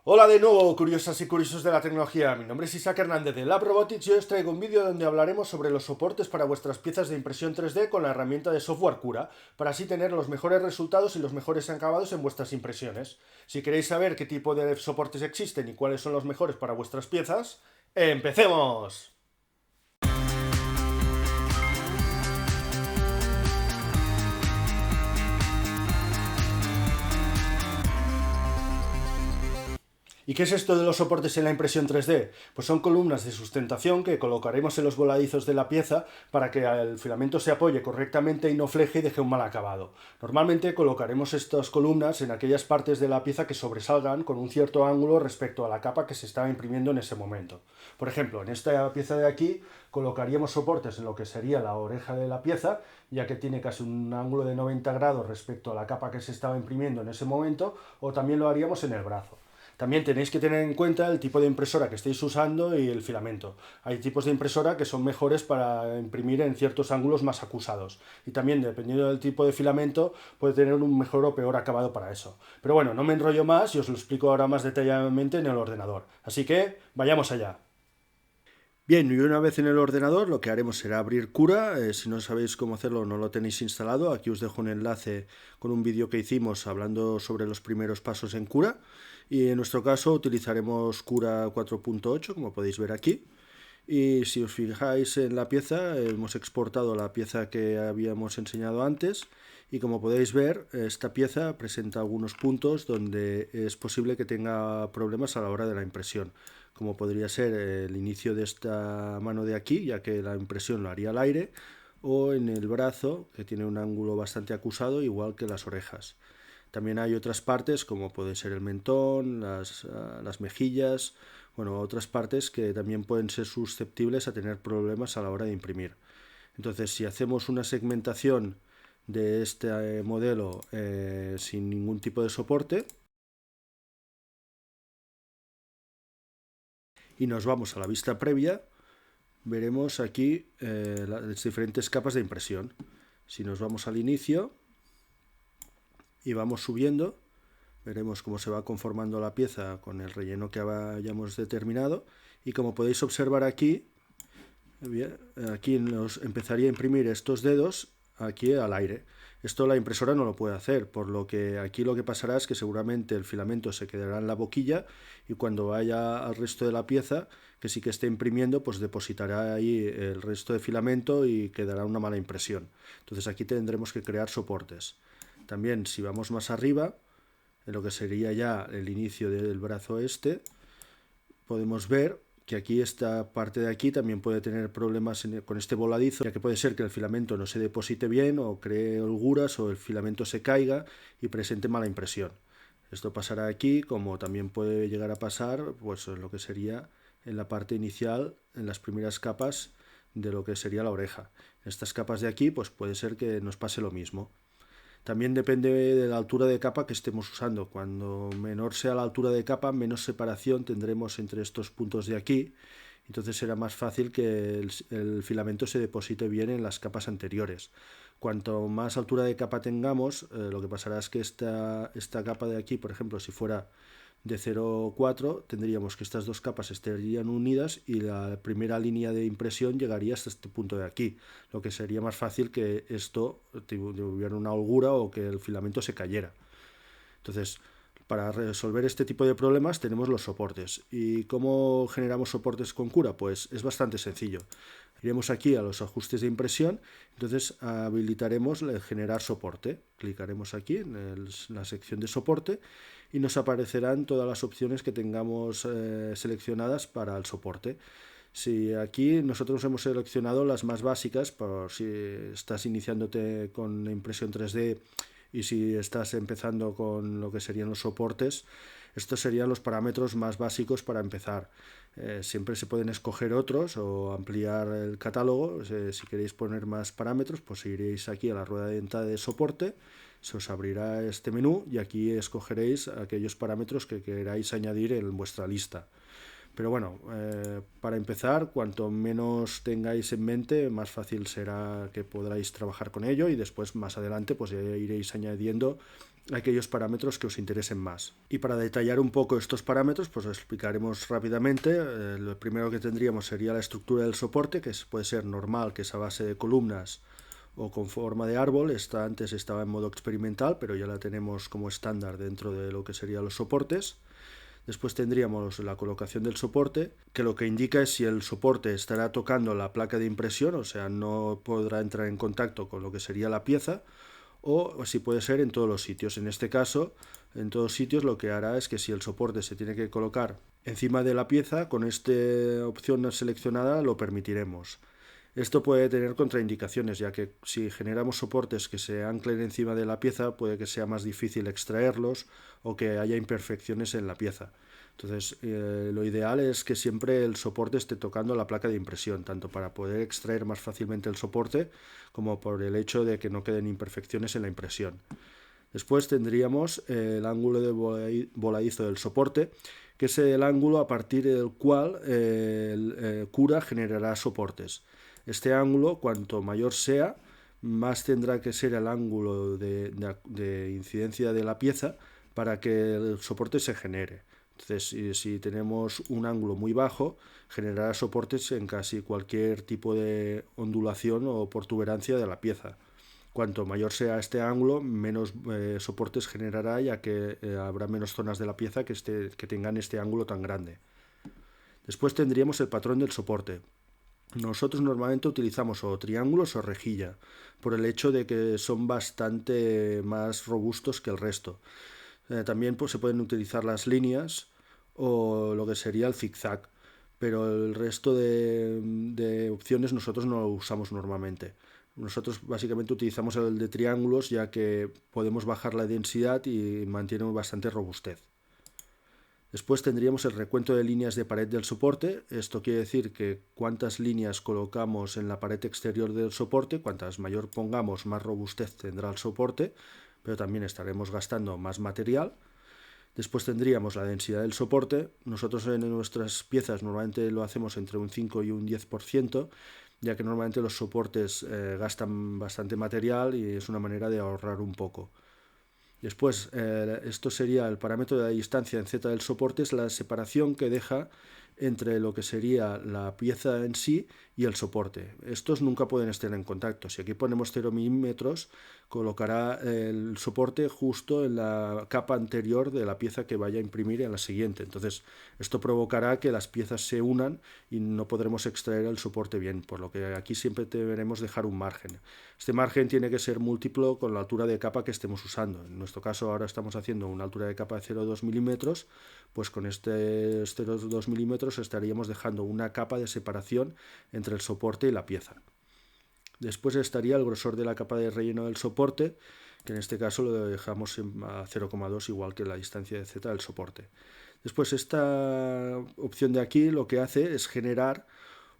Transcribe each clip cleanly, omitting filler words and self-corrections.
Hola de nuevo, curiosas y curiosos de la tecnología. Mi nombre es Isaac Hernández de Lab Robotics y hoy os traigo un vídeo donde hablaremos sobre los soportes para vuestras piezas de impresión 3D con la herramienta de software Cura, para así tener los mejores resultados y los mejores acabados en vuestras impresiones. Si queréis saber qué tipo de soportes existen y cuáles son los mejores para vuestras piezas, ¡empecemos! ¿Y qué es esto de los soportes en la impresión 3D? Pues son columnas de sustentación que colocaremos en los voladizos de la pieza para que el filamento se apoye correctamente y no fleje y deje un mal acabado. Normalmente colocaremos estas columnas en aquellas partes de la pieza que sobresalgan con un cierto ángulo respecto a la capa que se está imprimiendo en ese momento. Por ejemplo, en esta pieza de aquí colocaríamos soportes en lo que sería la oreja de la pieza, ya que tiene casi un ángulo de 90 grados respecto a la capa que se estaba imprimiendo en ese momento, o también lo haríamos en el brazo. También tenéis que tener en cuenta el tipo de impresora que estéis usando y el filamento. Hay tipos de impresora que son mejores para imprimir en ciertos ángulos más acusados. Y también, dependiendo del tipo de filamento, puede tener un mejor o peor acabado para eso. Pero bueno, no me enrollo más y os lo explico ahora más detalladamente en el ordenador. Así que, vayamos allá. Bien, y una vez en el ordenador lo que haremos será abrir Cura. Si no sabéis cómo hacerlo, no lo tenéis instalado. Aquí os dejo un enlace con un vídeo que hicimos hablando sobre los primeros pasos en Cura. Y en nuestro caso utilizaremos Cura 4.8, como podéis ver aquí. Y si os fijáis en la pieza, hemos exportado la pieza que habíamos enseñado antes. Y como podéis ver, esta pieza presenta algunos puntos donde es posible que tenga problemas a la hora de la impresión, como podría ser el inicio de esta mano de aquí, ya que la impresión lo haría al aire, o en el brazo, que tiene un ángulo bastante acusado, igual que las orejas. También hay otras partes, como puede ser el mentón, las mejillas, bueno, otras partes que también pueden ser susceptibles a tener problemas a la hora de imprimir. Entonces, si hacemos una segmentación de este modelo sin ningún tipo de soporte y nos vamos a la vista previa, veremos aquí las diferentes capas de impresión. Si nos vamos al inicio y vamos subiendo, veremos cómo se va conformando la pieza con el relleno que hayamos determinado, y como podéis observar aquí, aquí nos empezaría a imprimir estos dedos aquí al aire. Esto la impresora no lo puede hacer, por lo que aquí lo que pasará es que seguramente el filamento se quedará en la boquilla y cuando vaya al resto de la pieza, que sí que esté imprimiendo, pues depositará ahí el resto de filamento y quedará una mala impresión. Entonces aquí tendremos que crear soportes. También si vamos más arriba, en lo que sería ya el inicio del brazo este, podemos ver que aquí esta parte de aquí también puede tener problemas con este voladizo, ya que puede ser que el filamento no se deposite bien o cree holguras o el filamento se caiga y presente mala impresión. Esto pasará aquí, como también puede llegar a pasar pues en lo que sería en la parte inicial, en las primeras capas de lo que sería la oreja. En estas capas de aquí pues puede ser que nos pase lo mismo. También depende de la altura de capa que estemos usando. Cuando menor sea la altura de capa, menos separación tendremos entre estos puntos de aquí. Entonces será más fácil que el filamento se deposite bien en las capas anteriores. Cuanto más altura de capa tengamos, lo que pasará es que esta capa de aquí, por ejemplo, si fuera de 0,4, tendríamos que estas dos capas estarían unidas y la primera línea de impresión llegaría hasta este punto de aquí, lo que sería más fácil que esto tuviera una holgura o que el filamento se cayera. Entonces, para resolver este tipo de problemas tenemos los soportes. ¿Y cómo generamos soportes con Cura? Pues es bastante sencillo. Iremos aquí a los ajustes de impresión, entonces habilitaremos el generar soporte. Clicaremos aquí en la sección de soporte y nos aparecerán todas las opciones que tengamos seleccionadas para el soporte. Si aquí nosotros hemos seleccionado las más básicas, por si estás iniciándote con la impresión 3D y si estás empezando con lo que serían los soportes, estos serían los parámetros más básicos para empezar. Siempre se pueden escoger otros o ampliar el catálogo. Si queréis poner más parámetros, pues iréis aquí a la rueda de entrada de soporte, se os abrirá este menú y aquí escogeréis aquellos parámetros que queráis añadir en vuestra lista. Pero bueno, para empezar, cuanto menos tengáis en mente, más fácil será que podráis trabajar con ello y después más adelante pues iréis añadiendo aquellos parámetros que os interesen más. Y para detallar un poco estos parámetros, pues os explicaremos rápidamente. Lo primero que tendríamos sería la estructura del soporte, que puede ser normal, que es a base de columnas o con forma de árbol. Esta antes estaba en modo experimental, pero ya la tenemos como estándar dentro de lo que serían los soportes. Después tendríamos la colocación del soporte, que lo que indica es si el soporte estará tocando la placa de impresión, o sea, no podrá entrar en contacto con lo que sería la pieza, o si puede ser en todos los sitios. En este caso, en todos sitios lo que hará es que si el soporte se tiene que colocar encima de la pieza, con esta opción seleccionada lo permitiremos. Esto puede tener contraindicaciones, ya que si generamos soportes que se anclen encima de la pieza, puede que sea más difícil extraerlos o que haya imperfecciones en la pieza. Entonces, lo ideal es que siempre el soporte esté tocando la placa de impresión, tanto para poder extraer más fácilmente el soporte como por el hecho de que no queden imperfecciones en la impresión. Después tendríamos el ángulo de voladizo del soporte, que es el ángulo a partir del cual el cura generará soportes. Este ángulo, cuanto mayor sea, más tendrá que ser el ángulo de incidencia de la pieza para que el soporte se genere. Entonces, si tenemos un ángulo muy bajo, generará soportes en casi cualquier tipo de ondulación o protuberancia de la pieza. Cuanto mayor sea este ángulo, menos soportes generará, ya que habrá menos zonas de la pieza que tengan este ángulo tan grande. Después tendríamos el patrón del soporte. Nosotros normalmente utilizamos o triángulos o rejilla, por el hecho de que son bastante más robustos que el resto. También pues, se pueden utilizar las líneas o lo que sería el zigzag, pero el resto de opciones nosotros no lo usamos normalmente. Nosotros básicamente utilizamos el de triángulos, ya que podemos bajar la densidad y mantiene bastante robustez. Después tendríamos el recuento de líneas de pared del soporte. Esto quiere decir que cuántas líneas colocamos en la pared exterior del soporte, cuantas mayor pongamos, más robustez tendrá el soporte, pero también estaremos gastando más material. Después tendríamos la densidad del soporte. Nosotros en nuestras piezas normalmente lo hacemos entre un 5 y un 10%, ya que normalmente los soportes gastan bastante material y es una manera de ahorrar un poco. Después, esto sería el parámetro de la distancia en Z del soporte, es la separación que deja entre lo que sería la pieza en sí y el soporte. Estos nunca pueden estar en contacto. Si aquí ponemos 0 milímetros, colocará el soporte justo en la capa anterior de la pieza que vaya a imprimir en la siguiente. Entonces, esto provocará que las piezas se unan y no podremos extraer el soporte bien, por lo que aquí siempre deberemos dejar un margen. Este margen tiene que ser múltiplo con la altura de capa que estemos usando. En nuestro caso ahora estamos haciendo una altura de capa de 0,2 milímetros, pues con este 0,2 milímetros estaríamos dejando una capa de separación entre el soporte y la pieza. Después estaría el grosor de la capa de relleno del soporte, que en este caso lo dejamos a 0,2, igual que la distancia de Z del soporte. Después esta opción de aquí lo que hace es generar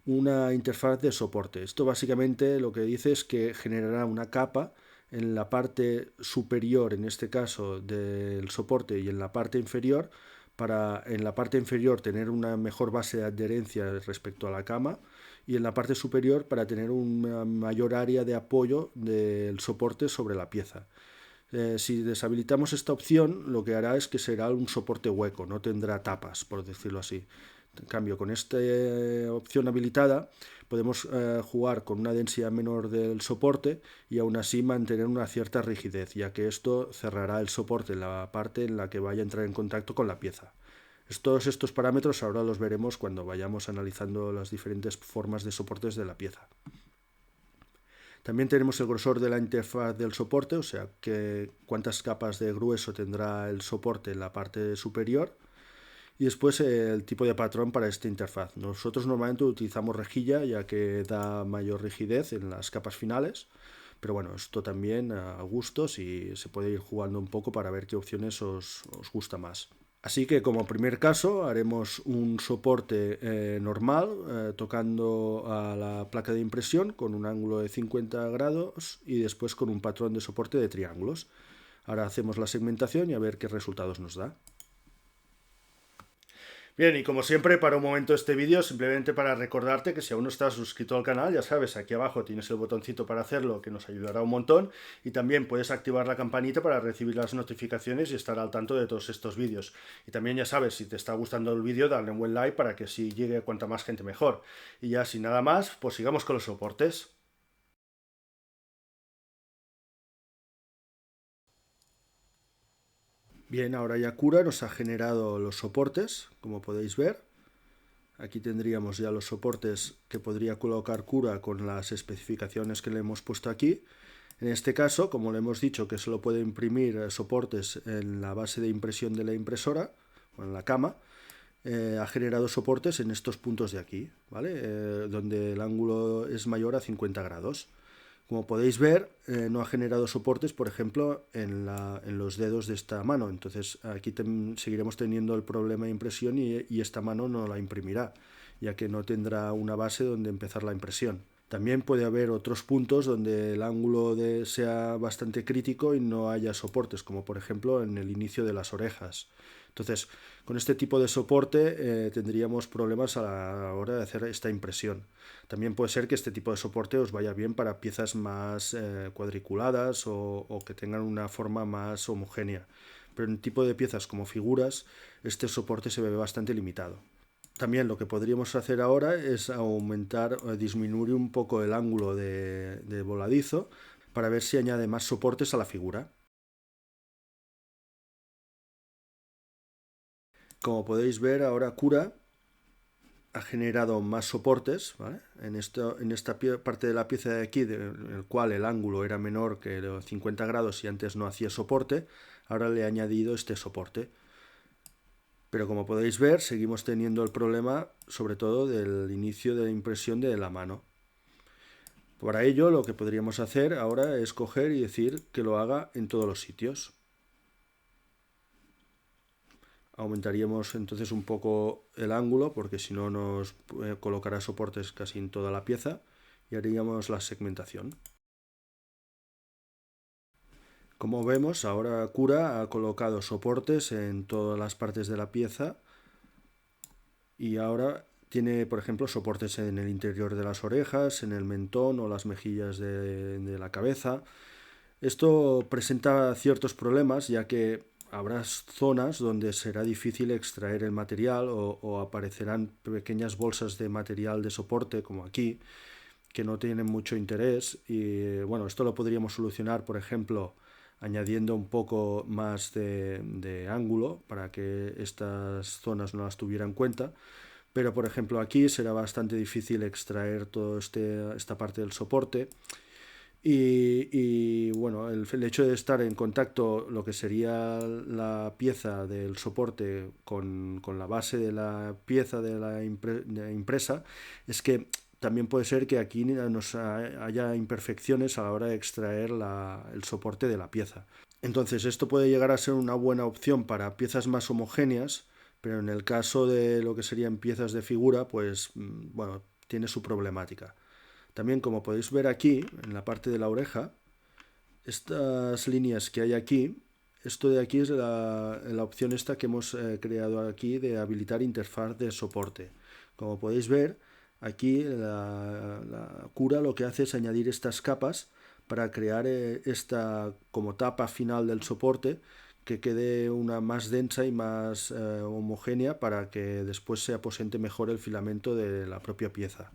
una interfaz de soporte. Esto básicamente lo que dice es que generará una capa en la parte superior, en este caso del soporte, y en la parte inferior, para en la parte inferior tener una mejor base de adherencia respecto a la cama, y en la parte superior para tener una mayor área de apoyo del soporte sobre la pieza. Si deshabilitamos esta opción, lo que hará es que será un soporte hueco, no tendrá tapas, por decirlo así. En cambio, con esta opción habilitada podemos jugar con una densidad menor del soporte y aún así mantener una cierta rigidez, ya que esto cerrará el soporte en la parte en la que vaya a entrar en contacto con la pieza. Todos estos parámetros ahora los veremos cuando vayamos analizando las diferentes formas de soportes de la pieza. También tenemos el grosor de la interfaz del soporte, o sea, cuántas capas de grueso tendrá el soporte en la parte superior. Y después el tipo de patrón para esta interfaz. Nosotros normalmente utilizamos rejilla, ya que da mayor rigidez en las capas finales, pero bueno, esto también a gustos y se puede ir jugando un poco para ver qué opciones os gusta más. Así que como primer caso haremos un soporte normal tocando a la placa de impresión con un ángulo de 50 grados y después con un patrón de soporte de triángulos. Ahora hacemos la segmentación y a ver qué resultados nos da. Bien, y como siempre, para un momento este vídeo, simplemente para recordarte que si aún no estás suscrito al canal, ya sabes, aquí abajo tienes el botoncito para hacerlo, que nos ayudará un montón, y también puedes activar la campanita para recibir las notificaciones y estar al tanto de todos estos vídeos. Y también ya sabes, si te está gustando el vídeo, dale un buen like para que si llegue a cuanta más gente mejor. Y ya sin nada más, pues sigamos con los soportes. Bien, ahora ya Cura nos ha generado los soportes, como podéis ver. Aquí tendríamos ya los soportes que podría colocar Cura con las especificaciones que le hemos puesto aquí. En este caso, como le hemos dicho que solo puede imprimir soportes en la base de impresión de la impresora, o en la cama, ha generado soportes en estos puntos de aquí, ¿vale? Donde el ángulo es mayor a 50 grados. Como podéis ver, no ha generado soportes, por ejemplo, en los dedos de esta mano. Entonces aquí seguiremos teniendo el problema de impresión y esta mano no la imprimirá, ya que no tendrá una base donde empezar la impresión. También puede haber otros puntos donde el ángulo sea bastante crítico y no haya soportes, como por ejemplo en el inicio de las orejas. Entonces, con este tipo de soporte tendríamos problemas a la hora de hacer esta impresión. También puede ser que este tipo de soporte os vaya bien para piezas más cuadriculadas o que tengan una forma más homogénea. Pero en tipo de piezas como figuras, este soporte se ve bastante limitado. También lo que podríamos hacer ahora es aumentar o disminuir un poco el ángulo de voladizo para ver si añade más soportes a la figura. Como podéis ver, ahora Cura ha generado más soportes, ¿vale? En esta parte de la pieza de aquí, en el cual el ángulo era menor que los 50 grados y antes no hacía soporte, ahora le he añadido este soporte. Pero como podéis ver, seguimos teniendo el problema, sobre todo del inicio de la impresión de la mano. Para ello, lo que podríamos hacer ahora es coger y decir que lo haga en todos los sitios. Aumentaríamos entonces un poco el ángulo, porque si no nos colocará soportes casi en toda la pieza, y haríamos la segmentación. Como vemos, ahora Cura ha colocado soportes en todas las partes de la pieza y ahora tiene, por ejemplo, soportes en el interior de las orejas, en el mentón o las mejillas de la cabeza. Esto presenta ciertos problemas, ya que habrá zonas donde será difícil extraer el material o aparecerán pequeñas bolsas de material de soporte, como aquí, que no tienen mucho interés. Y bueno, esto lo podríamos solucionar, por ejemplo, añadiendo un poco más de ángulo para que estas zonas no las tuviera en cuenta. Pero, por ejemplo, aquí será bastante difícil extraer toda esta parte del soporte. Y bueno, el hecho de estar en contacto lo que sería la pieza del soporte con la base de la pieza de la impresa es que también puede ser que aquí haya imperfecciones a la hora de extraer el soporte de la pieza. Entonces esto puede llegar a ser una buena opción para piezas más homogéneas, pero en el caso de lo que serían piezas de figura, pues bueno, tiene su problemática. También, como podéis ver aquí, en la parte de la oreja, estas líneas que hay aquí, esto de aquí es la opción esta que hemos creado aquí de habilitar interfaz de soporte. Como podéis ver, aquí la Cura lo que hace es añadir estas capas para crear esta como tapa final del soporte que quede una más densa y más homogénea para que después se aposente mejor el filamento de la propia pieza.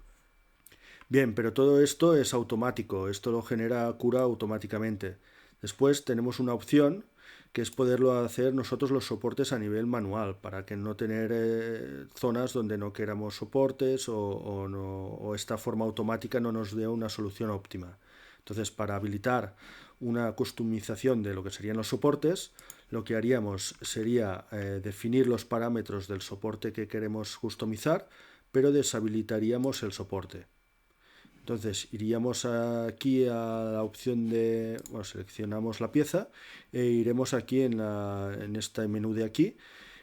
Bien, pero todo esto es automático, esto lo genera Cura automáticamente. Después tenemos una opción que es poderlo hacer nosotros los soportes a nivel manual, para que no tener zonas donde no queramos soportes o esta forma automática no nos dé una solución óptima. Entonces, para habilitar una customización de lo que serían los soportes, lo que haríamos sería definir los parámetros del soporte que queremos customizar, pero deshabilitaríamos el soporte. Entonces iríamos aquí a la opción de, bueno, seleccionamos la pieza e iremos aquí en este menú de aquí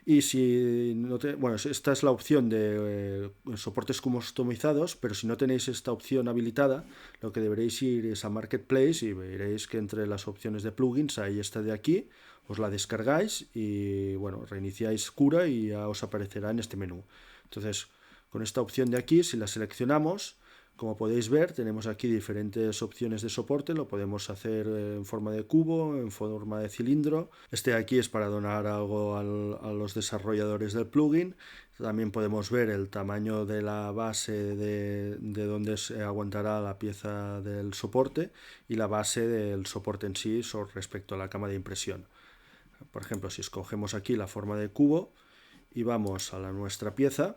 Y si no te, bueno, esta es la opción de soportes customizados, pero si no tenéis esta opción habilitada, lo que deberéis ir es a Marketplace y veréis que entre las opciones de plugins hay esta de aquí, os la descargáis y bueno, reiniciáis Cura y ya os aparecerá en este menú. Entonces, con esta opción de aquí, si la seleccionamos, como podéis ver, tenemos aquí diferentes opciones de soporte, lo podemos hacer en forma de cubo, en forma de cilindro. Este de aquí es para donar algo a los desarrolladores del plugin. También podemos ver el tamaño de la base de donde se aguantará la pieza del soporte y la base del soporte en sí respecto a la cama de impresión. Por ejemplo, si escogemos aquí la forma de cubo y vamos a nuestra pieza,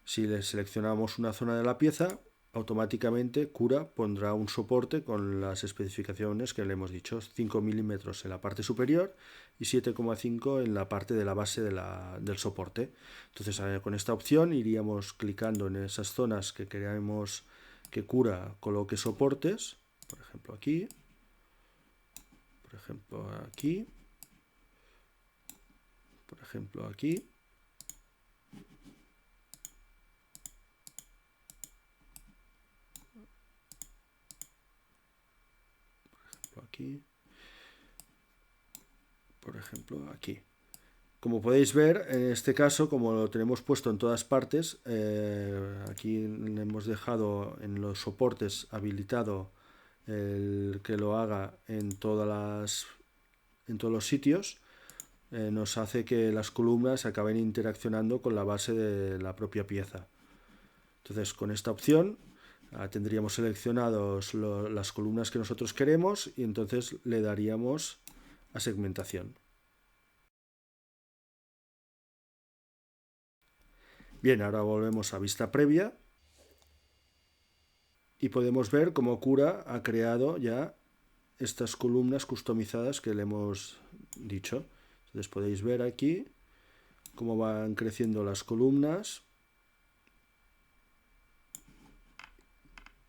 si le seleccionamos una zona de la pieza, automáticamente Cura pondrá un soporte con las especificaciones que le hemos dicho, 5 milímetros en la parte superior y 7,5 en la parte de la base del soporte. Entonces con esta opción iríamos clicando en esas zonas que queremos que Cura coloque soportes, por ejemplo aquí, por ejemplo aquí, por ejemplo aquí. Aquí, por ejemplo, aquí. Como podéis ver, en este caso, como lo tenemos puesto en todas partes, aquí le hemos dejado en los soportes habilitado el que lo haga en todos los sitios, nos hace que las columnas acaben interaccionando con la base de la propia pieza. Entonces, con esta opción tendríamos seleccionados las columnas que nosotros queremos y entonces le daríamos a segmentación. Bien, ahora volvemos a vista previa y podemos ver cómo Cura ha creado ya estas columnas customizadas que le hemos dicho. Entonces podéis ver aquí cómo van creciendo las columnas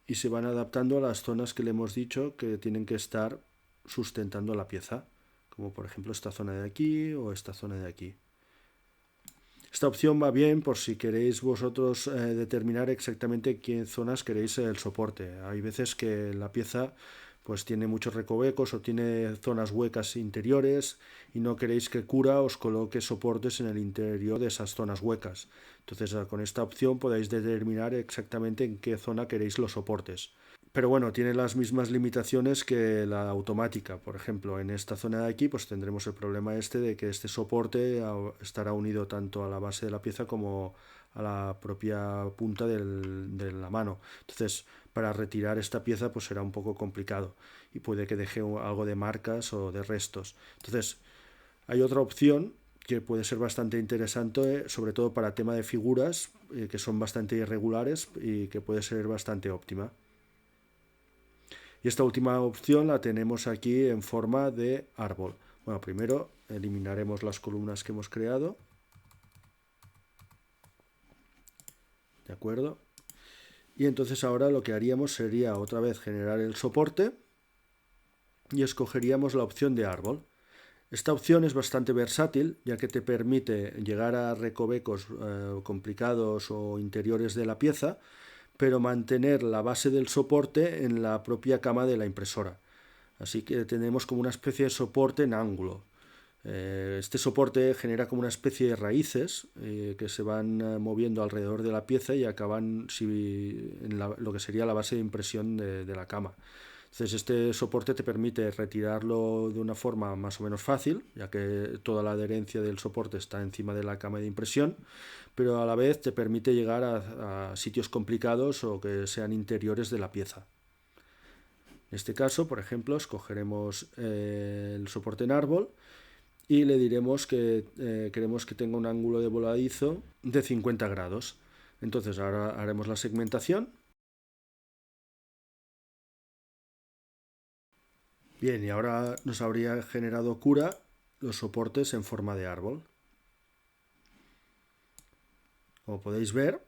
y se van adaptando a las zonas que le hemos dicho que tienen que estar sustentando la pieza, como por ejemplo esta zona de aquí o esta zona de aquí. Esta opción va bien por si queréis vosotros determinar exactamente qué zonas queréis el soporte. Hay veces que la pieza pues tiene muchos recovecos o tiene zonas huecas interiores y no queréis que Cura os coloque soportes en el interior de esas zonas huecas. Entonces con esta opción podéis determinar exactamente en qué zona queréis los soportes. Pero bueno, tiene las mismas limitaciones que la automática. Por ejemplo, en esta zona de aquí pues tendremos el problema este de que este soporte estará unido tanto a la base de la pieza como a la propia punta de la mano. Entonces, para retirar esta pieza pues será un poco complicado y puede que deje algo de marcas o de restos. Entonces, hay otra opción que puede ser bastante interesante, sobre todo para tema de figuras, que son bastante irregulares y que puede ser bastante óptima. Y esta última opción la tenemos aquí en forma de árbol. Bueno, primero eliminaremos las columnas que hemos creado. ¿De acuerdo? Y entonces ahora lo que haríamos sería otra vez generar el soporte y escogeríamos la opción de árbol. Esta opción es bastante versátil, ya que te permite llegar a recovecos complicados o interiores de la pieza, pero mantener la base del soporte en la propia cama de la impresora. Así que tenemos como una especie de soporte en ángulo. Este soporte genera como una especie de raíces que se van moviendo alrededor de la pieza y acaban en lo que sería la base de impresión de la cama. Entonces este soporte te permite retirarlo de una forma más o menos fácil, ya que toda la adherencia del soporte está encima de la cama de impresión, pero a la vez te permite llegar a sitios complicados o que sean interiores de la pieza. En este caso, por ejemplo, escogeremos el soporte en árbol y le diremos que queremos que tenga un ángulo de voladizo de 50 grados. Entonces ahora haremos la segmentación. Bien, y ahora nos habría generado Cura los soportes en forma de árbol. Como podéis ver,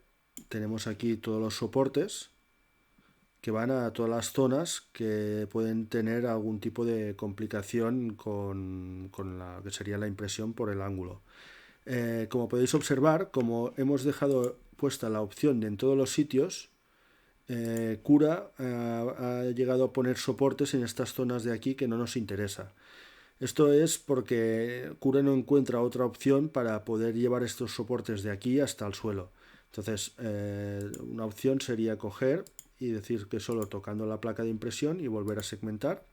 tenemos aquí todos los soportes que van a todas las zonas que pueden tener algún tipo de complicación con la que sería la impresión por el ángulo. Como podéis observar, como hemos dejado puesta la opción de en todos los sitios, Cura ha llegado a poner soportes en estas zonas de aquí que no nos interesa. Esto es porque Cura no encuentra otra opción para poder llevar estos soportes de aquí hasta el suelo. Entonces, una opción sería coger y decir que solo tocando la placa de impresión y volver a segmentar.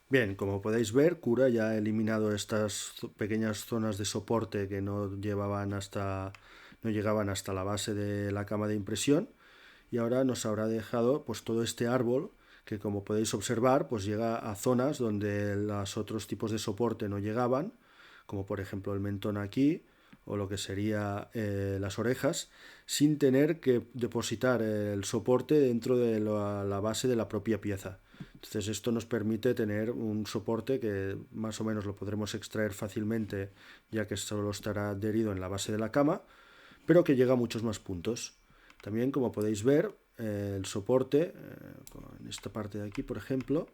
Bien, como podéis ver, Cura ya ha eliminado estas pequeñas zonas de soporte que no llegaban hasta la base de la cama de impresión, y ahora nos habrá dejado pues todo este árbol que, como podéis observar, pues llega a zonas donde los otros tipos de soporte no llegaban, como por ejemplo el mentón aquí o lo que sería las orejas, sin tener que depositar el soporte dentro de la base de la propia pieza. Entonces esto nos permite tener un soporte que más o menos lo podremos extraer fácilmente, ya que solo estará adherido en la base de la cama, pero que llega a muchos más puntos. También, como podéis ver, el soporte, en esta parte de aquí, por ejemplo,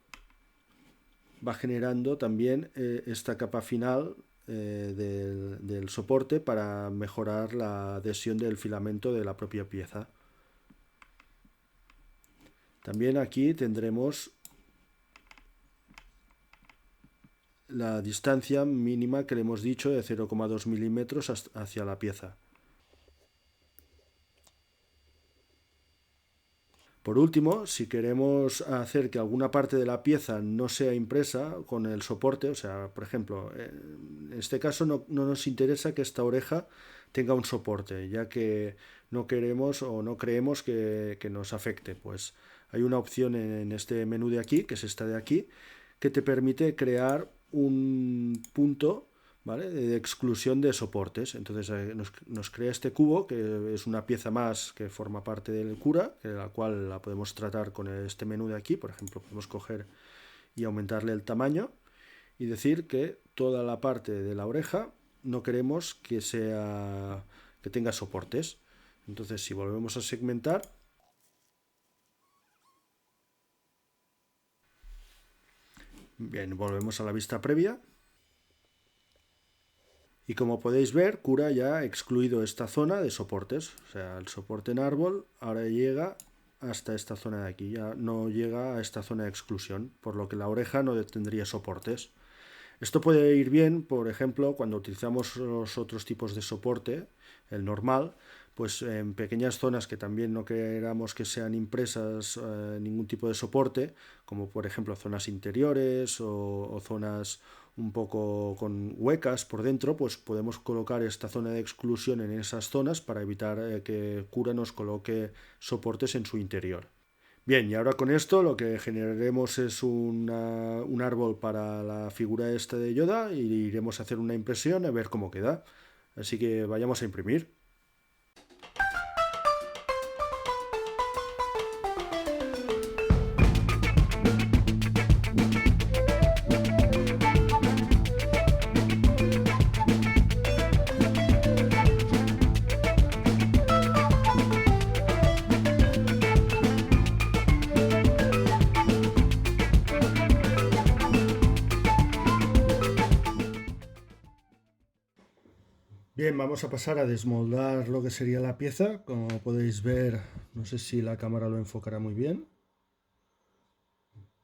va generando también esta capa final del soporte para mejorar la adhesión del filamento de la propia pieza. También aquí tendremos la distancia mínima que le hemos dicho de 0,2 milímetros hacia la pieza. Por último, si queremos hacer que alguna parte de la pieza no sea impresa con el soporte, o sea, por ejemplo, en este caso no nos interesa que esta oreja tenga un soporte, ya que no queremos o no creemos que nos afecte, pues hay una opción en este menú de aquí, que es esta de aquí, que te permite crear un punto, ¿vale?, de exclusión de soportes. Entonces nos crea este cubo, que es una pieza más que forma parte del Cura, la cual la podemos tratar con este menú de aquí. Por ejemplo, podemos coger y aumentarle el tamaño y decir que toda la parte de la oreja no queremos que tenga soportes. Entonces, si volvemos a segmentar, bien, volvemos a la vista previa. Y como podéis ver, Cura ya ha excluido esta zona de soportes. O sea, el soporte en árbol ahora llega hasta esta zona de aquí. Ya no llega a esta zona de exclusión, por lo que la oreja no tendría soportes. Esto puede ir bien, por ejemplo, cuando utilizamos los otros tipos de soporte, el normal, pues en pequeñas zonas que también no queramos que sean impresas ningún tipo de soporte, como por ejemplo zonas interiores o zonas un poco con huecas por dentro, pues podemos colocar esta zona de exclusión en esas zonas para evitar que Cura nos coloque soportes en su interior. Bien, y ahora con esto lo que generaremos es un árbol para la figura esta de Yoda, y iremos a hacer una impresión a ver cómo queda. Así que vayamos a imprimir. Bien, vamos a pasar a desmoldar lo que sería la pieza. Como podéis ver, no sé si la cámara lo enfocará muy bien,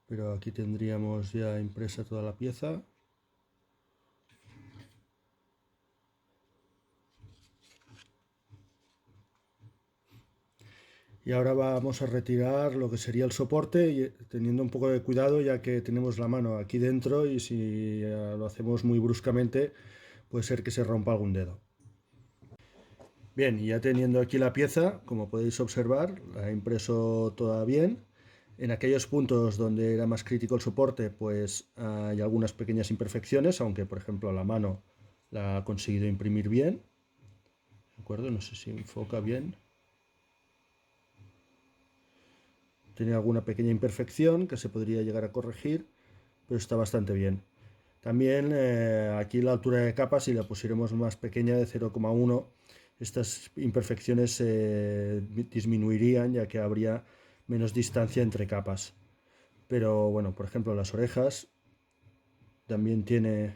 pero aquí tendríamos ya impresa toda la pieza. Y ahora vamos a retirar lo que sería el soporte, teniendo un poco de cuidado, ya que tenemos la mano aquí dentro y si lo hacemos muy bruscamente puede ser que se rompa algún dedo. Bien, y ya teniendo aquí la pieza, como podéis observar, la he impreso toda bien. En aquellos puntos donde era más crítico el soporte, pues hay algunas pequeñas imperfecciones, aunque por ejemplo la mano la ha conseguido imprimir bien. ¿De acuerdo? No sé si enfoca bien. Tiene alguna pequeña imperfección que se podría llegar a corregir, pero está bastante bien. También aquí la altura de capa, si la pusiéramos más pequeña de 0,1, estas imperfecciones se disminuirían, ya que habría menos distancia entre capas. Pero bueno, por ejemplo, las orejas también tiene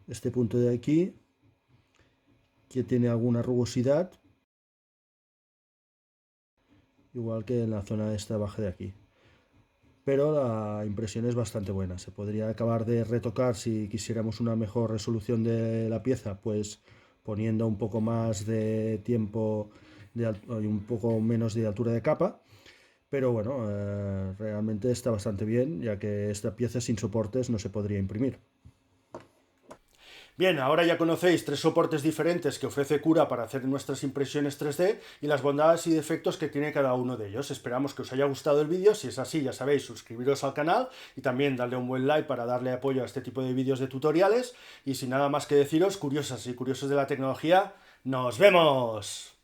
este punto de aquí, que tiene alguna rugosidad, igual que en la zona esta baja de aquí. Pero la impresión es bastante buena. Se podría acabar de retocar si quisiéramos una mejor resolución de la pieza, pues poniendo un poco más de tiempo y un poco menos de altura de capa. Pero bueno, realmente está bastante bien, ya que esta pieza sin soportes no se podría imprimir. Bien, ahora ya conocéis 3 soportes diferentes que ofrece Cura para hacer nuestras impresiones 3D y las bondades y defectos que tiene cada uno de ellos. Esperamos que os haya gustado el vídeo. Si es así, ya sabéis, suscribiros al canal y también darle un buen like para darle apoyo a este tipo de vídeos de tutoriales. Y sin nada más que deciros, curiosas y curiosos de la tecnología, ¡nos vemos!